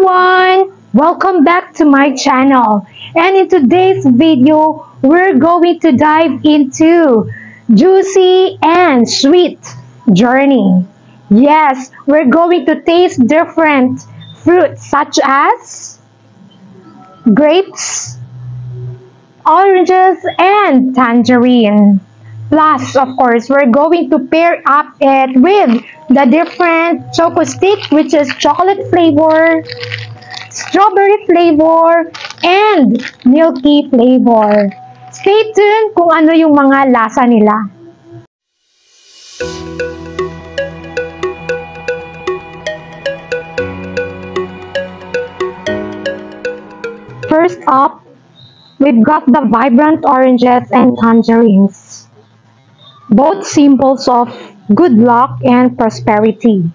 everyone! Welcome back to my channel. And in today's video, we're going to dive into juicy and sweet journey. Yes, we're going to taste different fruits such as grapes, oranges, and tangerine. Plus, of course, we're going to pair up it with the different choco stick, which is chocolate flavor, strawberry flavor, and milky flavor. Stay tuned kung ano yung mga lasa nila. First up, we've got the vibrant oranges and tangerines. Both symbols of good luck and prosperity.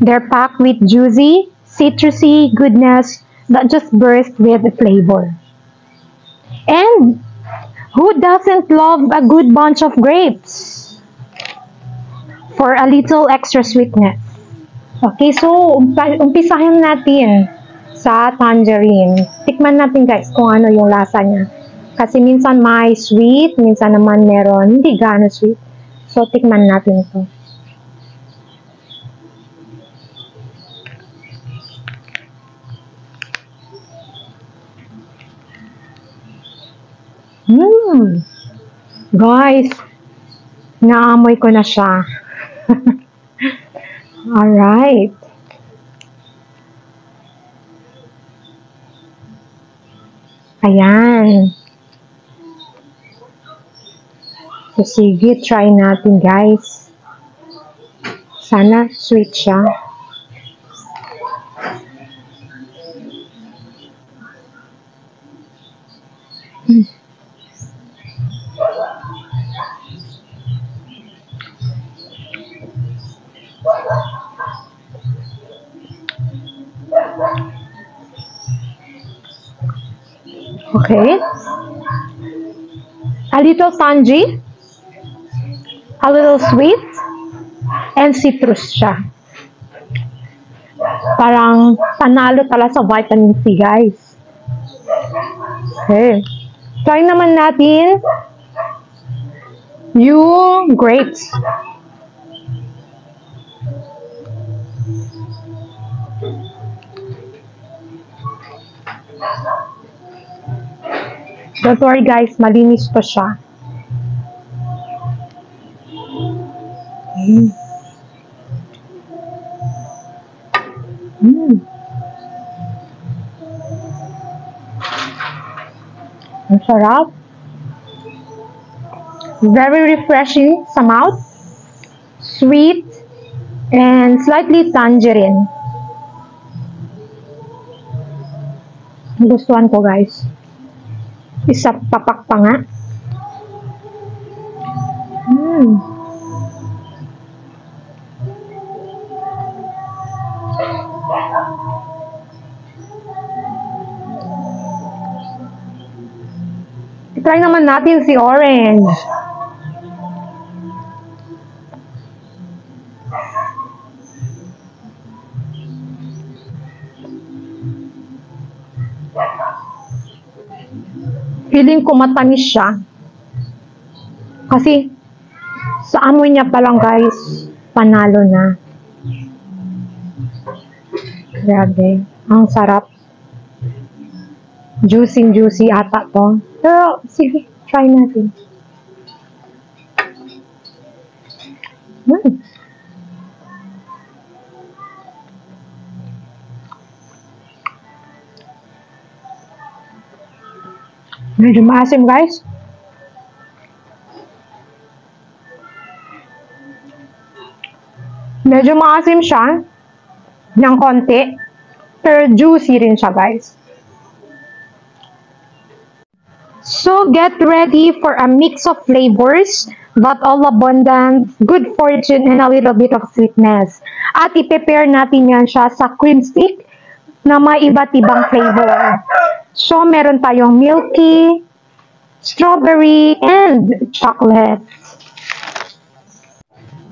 They're packed with juicy, citrusy goodness that just bursts with flavor. And who doesn't love a good bunch of grapes? For a little extra sweetness. Okay, so umpisahan natin sa tangerine. Tikman natin guys kung ano yung lasa niya. Kasi minsan may sweet, minsan naman meron hindi gaano sweet. So, tikman natin ito. Guys, naamoy ko na siya. Alright. Ayan. So, sige, try natin guys. Sana sweet siya. Okay. A little tangy. A little sweet, and citrus siya. Parang panalo talaga sa vitamin C, guys. Okay. Try naman natin yung grapes. Don't worry, guys. Malinis pa siya. Ang sarap. Very refreshing sa mouth. Sweet and slightly tangerine. Gustuhan ko guys. Isa papak pa nga. Try naman natin si orange. Feeling ko matamis siya. Kasi sa amoy niya pa lang guys, panalo na. Grabe, ang sarap. Juicy ata to. Pero, sige, try natin. Medyo maasim, guys. Medyo maasim siya ng konti. Pero juicy rin siya, guys. So, get ready for a mix of flavors, but all abundant, good fortune, and a little bit of sweetness. At i-prepare natin yan siya sa cream stick na may iba't ibang flavor. So, meron tayong milky, strawberry, and chocolate.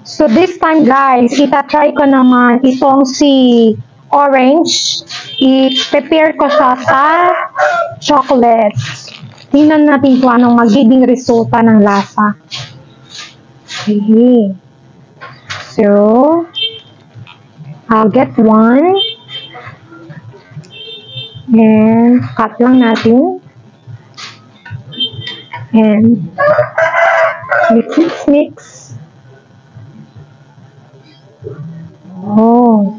So, this time guys, itatry ko naman itong si orange, i-prepare ko siya sa chocolate. Tingnan natin kung anong magiging resulta ng lasa. Okay. So, I'll get one. And cut lang natin. And mix. Oh.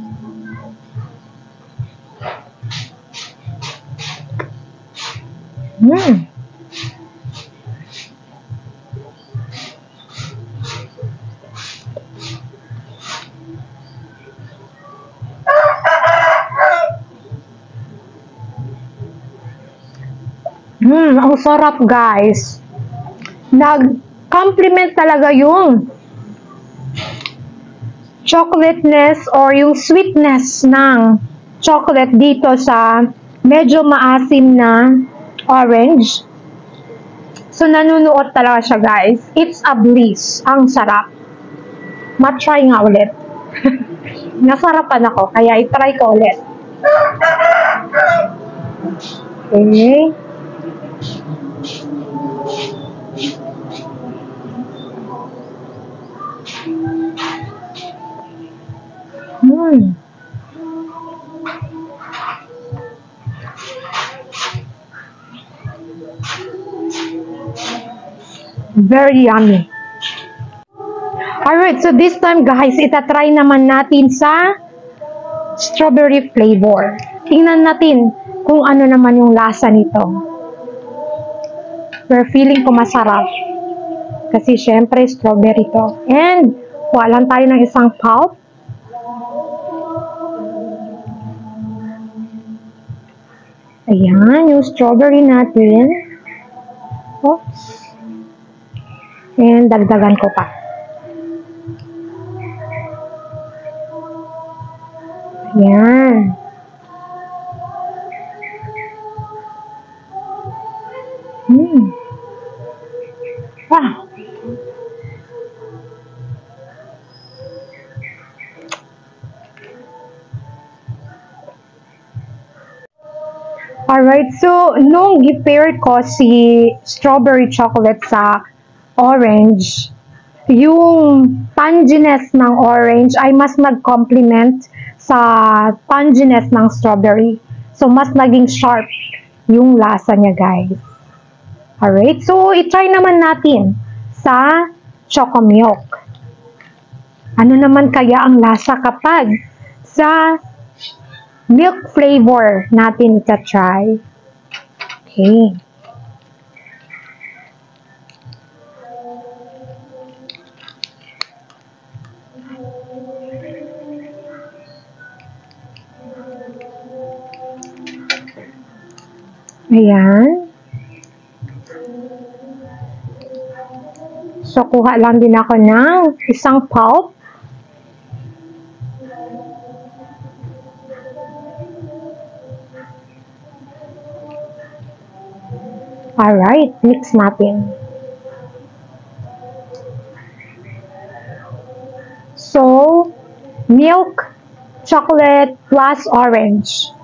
Ang sarap guys. Nag-complement talaga yung chocolateness or yung sweetness ng chocolate dito sa medyo maasim na orange. So, nanunuot talaga siya guys. It's a bliss. Ang sarap. Ma-try nga ulit. Nasarapan ako, kaya i-try ko ulit. Okay. Very yummy. Alright, so this time guys, itatry naman natin sa strawberry flavor. Tingnan natin kung ano naman yung lasa nito. Pero feeling ko masarap. Kasi syempre strawberry to. And kuha lang tayo ng isang pulp. Ayan, yung strawberry natin. Oops. And dagdagan ko pa. Ayan. Ah. Alright, so nung i-pair ko si strawberry chocolate sa orange, yung tanginess ng orange ay mas nag-complement sa tanginess ng strawberry. So, mas naging sharp yung lasa niya, guys. Alright, so i-try naman natin sa choco milk. Ano naman kaya ang lasa kapag sa milk flavor natin ita-try? Okay. Ayan. So, kuha lang din ako ng isang pulp. Alright, mix natin. So, milk, chocolate, plus orange.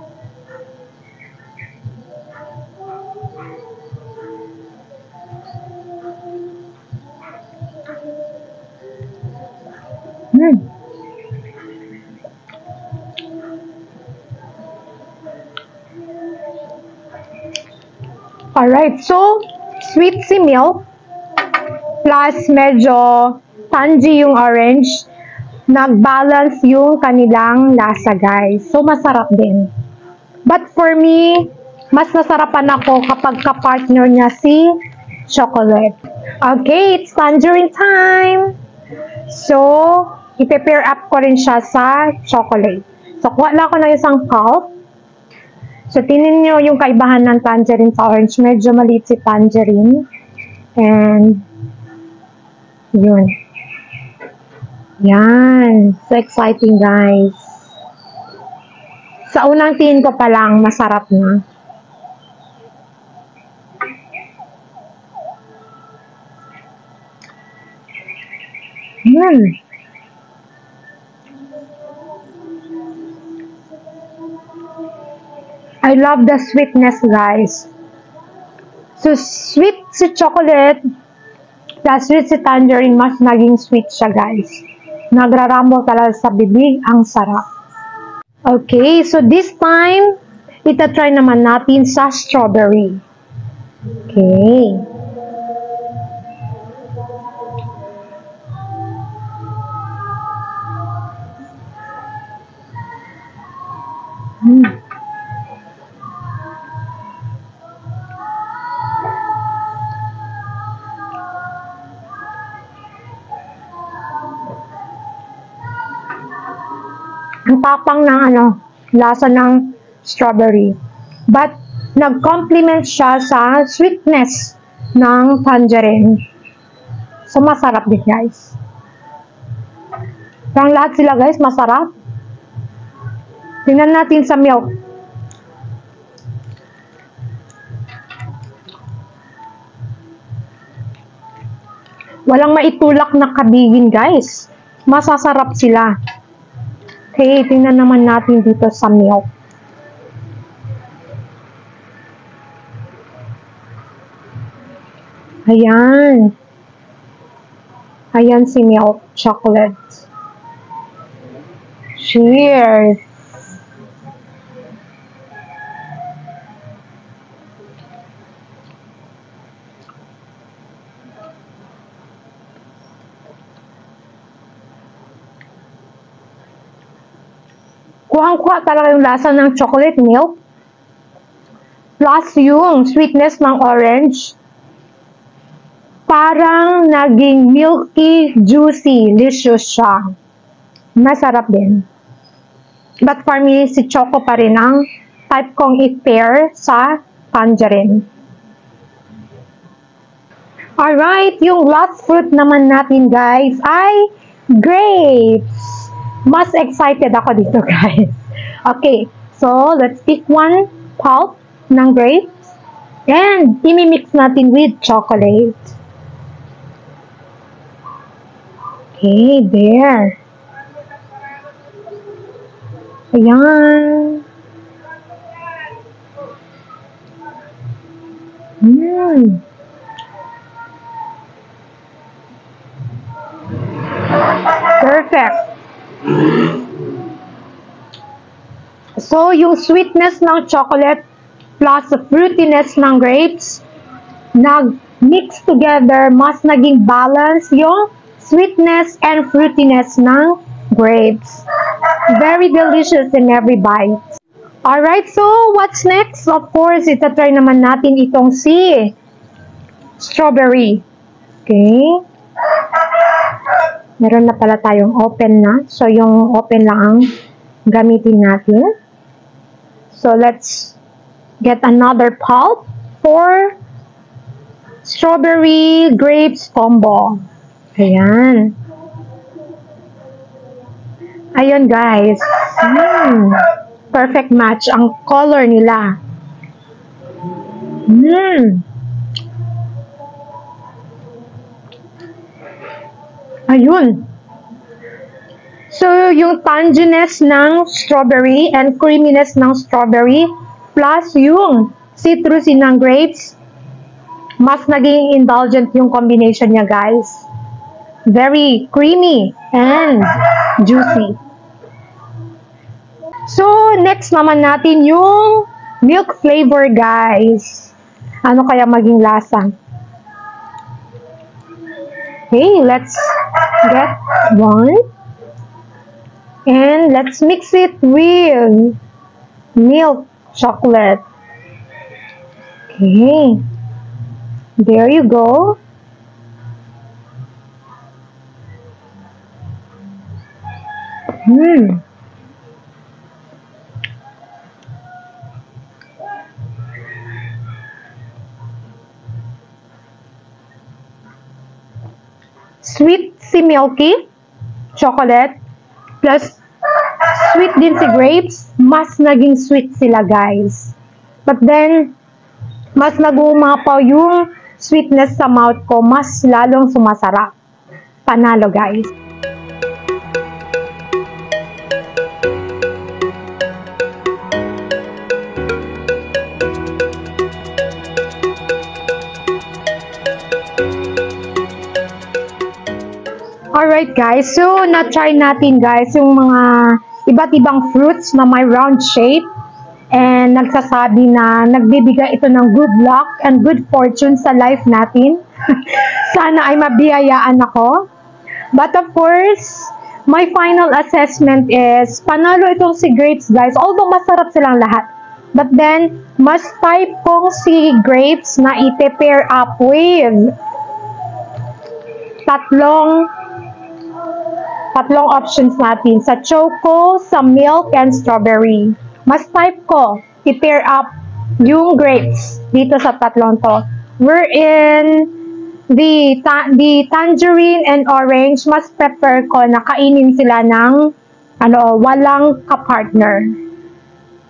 Alright, so, sweet si milk, plus medyo tangy yung orange, nag-balance yung kanilang lasa, guys. So, masarap din. But for me, mas nasarapan ako kapag ka-partner niya si chocolate. Okay, it's tangerine time! So, i-pair up ko rin siya sa chocolate. So, kuha lang ako ng isang pulp. So, tingnan nyo yung kaibahan ng tangerine sa orange. Medyo maliit si tangerine. And, yun. Yan. So exciting, guys. Sa unang tingin ko pa lang, masarap na. I love the sweetness, guys. So, sweet si chocolate, plus sweet si tangerine, mas naging sweet siya, guys. Nagraramo talaga sa bibig, ang sarap. Okay, so this time, itatry naman natin sa strawberry. Okay. Ang tapang ng lasa ng strawberry. But, nag-complement siya sa sweetness ng tangerine. So, masarap din, guys. Parang lahat sila, guys, masarap. Tingnan natin sa milk. Walang maitulak na kabigin, guys. Masasarap sila. Okay, tingnan naman natin dito sa milk. Ayan. Ayan si milk chocolate. Cheers! Kuhang-kuha talaga yung lasa ng chocolate milk. Plus yung sweetness ng orange. Parang naging milky, juicy, delicious siya. Masarap din. But for me, si choco pa rin ang type kong i-pair sa tangerine. Alright, yung last fruit naman natin, guys, ay grapes. Mas excited ako dito, guys. Okay, so let's pick one pulp ng grapes and imimix natin with chocolate. Okay, there. Ayan. Perfect. So, yung sweetness ng chocolate plus the fruitiness ng grapes, nag-mix together, mas naging balance yung sweetness and fruitiness ng grapes. Very delicious in every bite. Alright, so what's next? Of course, itatry naman natin itong si strawberry. Okay. Meron na pala tayong open na. So, yung open lang ang gamitin natin. So, let's get another pulp for strawberry grapes combo. Ayan. Ayun, guys. Perfect match ang color nila. Ayun. So, yung tanginess ng strawberry and creaminess ng strawberry plus yung citrusy ng grapes, mas naging indulgent yung combination niya, guys. Very creamy and juicy. So, next naman natin yung milk flavor, guys. Ano kaya maging lasa? Okay, let's get one. And let's mix it with milk chocolate. Okay. There you go. Sweet si milky chocolate plus sweet din si grapes, mas naging sweet sila, guys. But then, mas nagumapaw yung sweetness sa mouth ko, mas lalong sumasarap. Panalo, guys. Guys, so na-try natin guys yung mga iba't ibang fruits na may round shape and nagsasabi na nagbibigay ito ng good luck and good fortune sa life natin. Sana ay mabiyayaan ako. But of course, my final assessment is panalo itong si grapes guys, although masarap silang lahat. But then, mas type kong si grapes na i-pair up with tatlong options natin. Sa choco, sa milk, and strawberry. Mas type ko, i-pair up yung grapes dito sa tatlong to. Wherein, the tangerine and orange, mas prefer ko na kainin sila ng walang kapartner.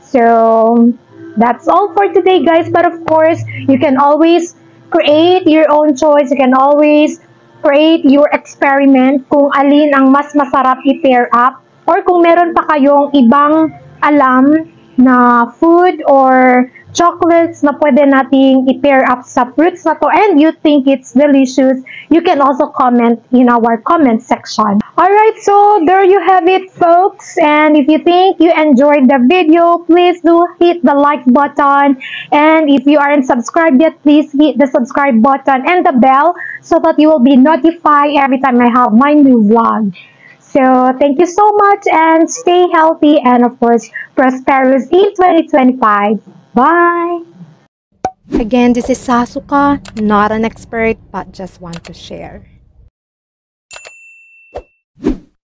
So, that's all for today guys. But of course, you can always create your own choice. You can always create your experiment kung alin ang mas masarap i-pair up. Or kung meron pa kayong ibang alam na food or chocolates na pwede nating i-pair up sa fruits na to and you think it's delicious, you can also comment in our comment section. Alright, so there you have it folks, and if you think you enjoyed the video, please do hit the like button, and if you aren't subscribed yet, please hit the subscribe button and the bell so that you will be notified every time I have my new vlog. So, thank you so much and stay healthy and of course, prosperous in 2025. Bye! Again, this is Sasuka, not an expert, but just want to share.